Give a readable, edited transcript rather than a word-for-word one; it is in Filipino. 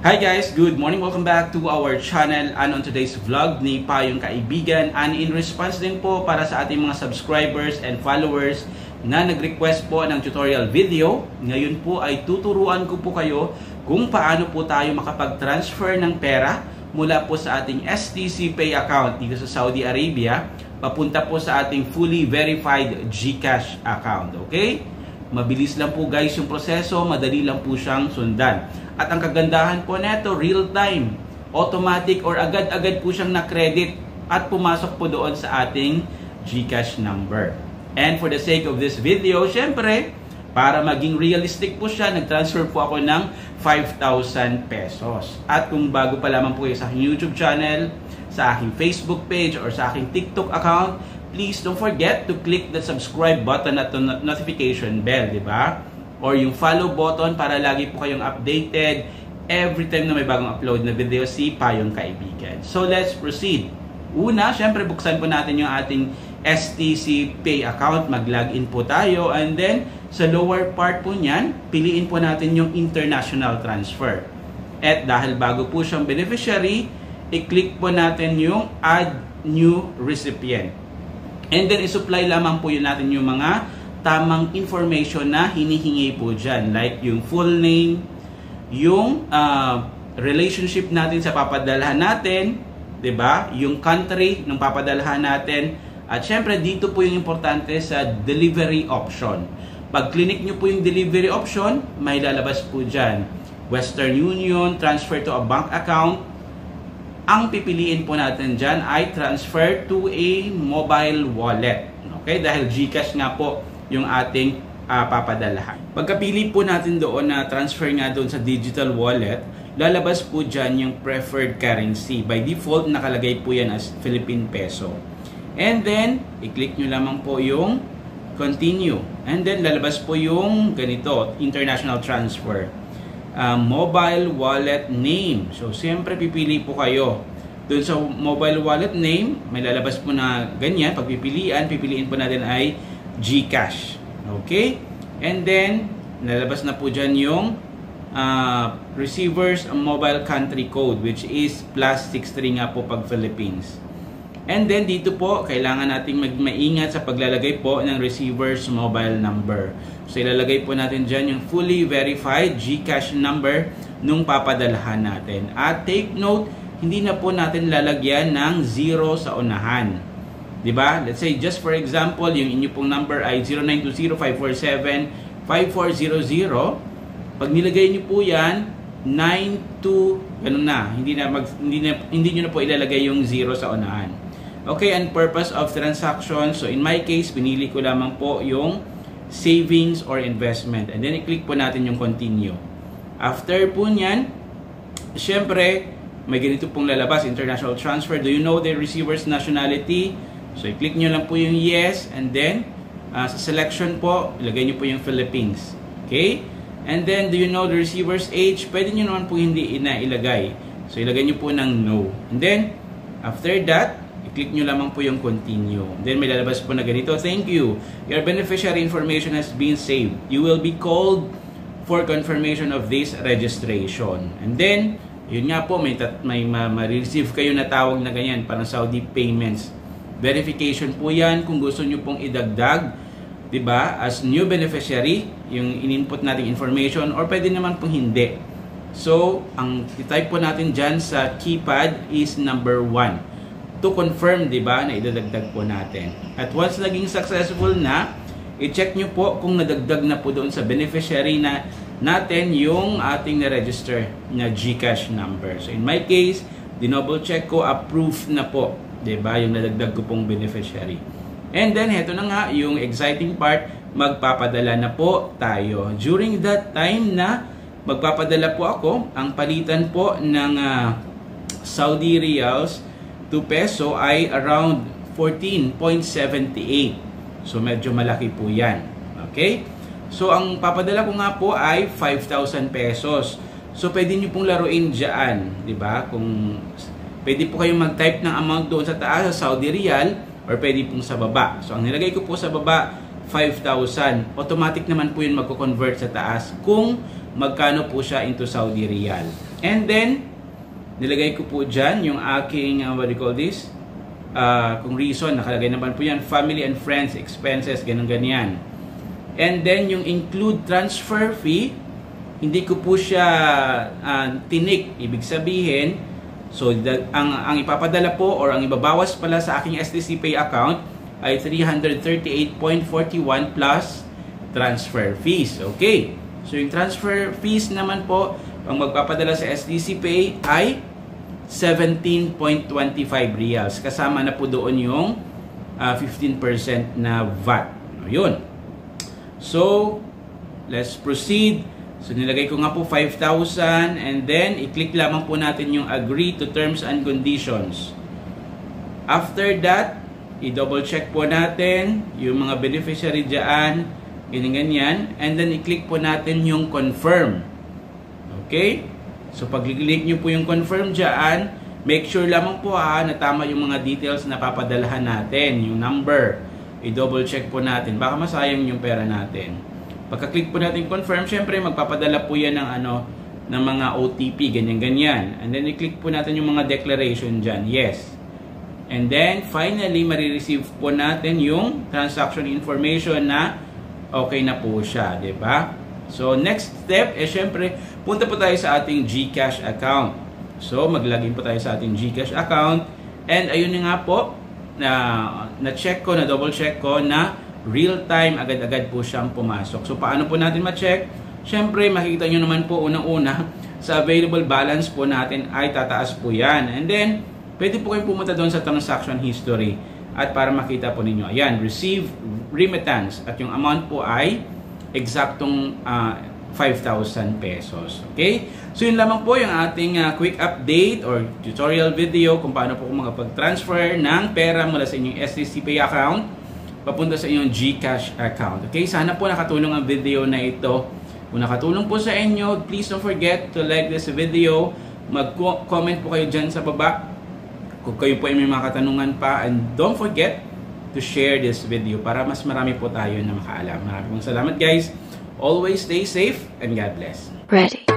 Hi guys, good morning. Welcome back to our channel. And on today's vlog ni Payong Kaibigan, and in response din po para sa ating mga subscribers and followers na nag-request po ng tutorial video, ngayon po ay tuturuan ko po kayo kung paano po tayo makapag-transfer ng pera mula po sa ating STC Pay account dito sa Saudi Arabia papunta po sa ating fully verified GCash account. Okay? Mabilis lang po guys yung proseso, madali lang po siyang sundan. At ang kagandahan po neto, real time, automatic or agad-agad po siyang na-credit at pumasok po doon sa ating GCash number. And for the sake of this video, syempre, para maging realistic po siya, nag-transfer po ako ng 5,000 pesos. At kung bago pa lamang po kayo sa aking YouTube channel, sa aking Facebook page, or sa aking TikTok account, please don't forget to click the subscribe button at the notification bell, di ba? Or yung follow button para lagi po kayong updated every time na may bagong upload na video si Payong Kaibigan. So let's proceed. Una, syempre buksan po natin yung ating STC Pay account. Mag-login po tayo, and then sa lower part po niyan, piliin po natin yung international transfer. At dahil bago po siyang beneficiary, i-click po natin yung add new recipient. And then i-supply lamang po yun natin yung mga tamang information na hinihingi po dyan. Like yung full name, yung relationship natin sa papadalhan natin, 'di ba? Yung country ng papadalhan natin. At syempre dito po yung importante sa delivery option. Pag clinic nyo po yung delivery option, may lalabas po dyan Western Union, transfer to a bank account. Ang pipiliin po natin dyan ay transfer to a mobile wallet. Okay? Dahil GCash nga po yung ating papadalahan. Pagkapili po natin doon na transfer nga doon sa digital wallet, lalabas po dyan yung preferred currency. By default, nakalagay po yan as Philippine Peso. And then, i-click nyo lamang po yung continue. And then, lalabas po yung ganito, international transfer. Mobile wallet name. So, siyempre pipili po kayo. Doon sa mobile wallet name, may lalabas po na ganyan. Pag pipiliin po natin ay GCash. Okay? And then, lalabas na po dyan yung receiver's mobile country code, which is +63 nga po pag Philippines. And then, dito po, kailangan nating maingat sa paglalagay po ng receiver's mobile number. So, ilalagay po natin dyan yung fully verified GCash number nung papadalahan natin. At take note, hindi na po natin lalagyan ng 0 sa unahan. Diba? Let's say, just for example, yung inyo pong number ay 0920-547-5400. Pag nilagay nyo po yan, 92, ganun na. Hindi nyo na po ilalagay yung 0 sa unahan. Okay, and purpose of transaction. So, in my case, pinili ko lamang po yung savings or investment. And then, i-click po natin yung continue. After po nyan, syempre, may ganito pong lalabas, international transfer. Do you know the receiver's nationality? So, i-click nyo lang po yung yes. And then, sa selection po, ilagay nyo po yung Philippines. Okay? And then, do you know the receiver's age? Pwede nyo naman po hindi ilagay. So, ilagay nyo po ng no. And then, after that, i-click nyo lamang po yung continue. Then, may lalabas po na ganito. Thank you. Your beneficiary information has been saved. You will be called for confirmation of this registration. And then, yun nga po, may ma-receive kayo na tawag na ganyan, parang Saudi Payments Verification po yan kung gusto nyo pong idagdag, diba, as new beneficiary, yung in-input nating information, or pwede naman pong hindi. So, ang i-type po natin dyan sa keypad is number 1 to confirm, diba, na idadagdag po natin. At once naging successful na, i-check nyo po kung nadagdag na po doon sa beneficiary na natin yung ating na-register na GCash number. So, in my case, dinouble check ko, approved na po, diba, yung nadagdag ko pong beneficiary. And then, heto na nga, yung exciting part, magpapadala na po tayo. During that time na magpapadala po ako, ang palitan po ng Saudi Riyals to peso ay around 14.78. So, medyo malaki po yan. Okay? So, ang papadala ko nga po ay 5,000 pesos. So, pwede nyo pong laruin dyan. Diba? Kung pwede po kayong mag-type ng amount doon sa taas sa Saudi Riyal, or pwede pong sa baba. So, ang nilagay ko po sa baba, 5,000. Automatic naman po yun magko-convert sa taas kung magkano po siya into Saudi Riyal. And then, nilagay ko po dyan yung aking, what do you call this? Kung reason, nakalagay naman po yan, family and friends, expenses, ganyan. And then, yung include transfer fee, hindi ko po siya tinik. Ibig sabihin, so ang ipapadala po or ang ibabawas pala sa aking STC Pay account ay 338.41 plus transfer fees. Okay. So, yung transfer fees naman po, ang magpapadala sa STC Pay ay 17.25 riyals. Kasama na po doon yung 15% na VAT. Yun. So, let's proceed. So, nilagay ko nga po 5,000 and then, i-click lamang po natin yung agree to terms and conditions. After that, i-double check po natin yung mga beneficiary dyan, ganyan. And then, i-click po natin yung confirm. Okay? So, pag-click nyo po yung confirm dyan, make sure lamang po na tama yung mga details na papadalahan natin. Yung number, i-double check po natin. Baka masayang yung pera natin. Pagka-click po natin confirm, syempre, magpapadala po yan ng, ng mga OTP, ganyan. And then, i-click po natin yung mga declaration dyan. Yes. And then, finally, marireceive po natin yung transaction information na okay na po siya, di ba? So, next step, syempre, punta po tayo sa ating GCash account. So, mag-login po tayo sa ating GCash account. And, ayun nga po, na-check ko, na-double check ko na real-time, agad-agad po siyang pumasok. So, paano po natin ma-check? Syempre, makikita nyo naman po, unang-una, sa available balance po natin ay tataas po yan. And then, pwede po kayong pumunta doon sa transaction history. At para makita po ninyo, ayan, receive remittance. At yung amount po ay eksaktong 5,000 pesos. Okay? So, yun lamang po yung ating quick update or tutorial video kung paano po makapag-transfer ng pera mula sa inyong STC Pay account papunta sa inyong GCash account. Okay? Sana po nakatulong ang video na ito. Kung nakatulong po sa inyo, please don't forget to like this video. Mag-comment po kayo dyan sa baba kung kayo po ay may mga katanungan pa, and don't forget to share this video para mas marami po tayo na makaalam. Maraming salamat guys. Always stay safe and God bless. Ready.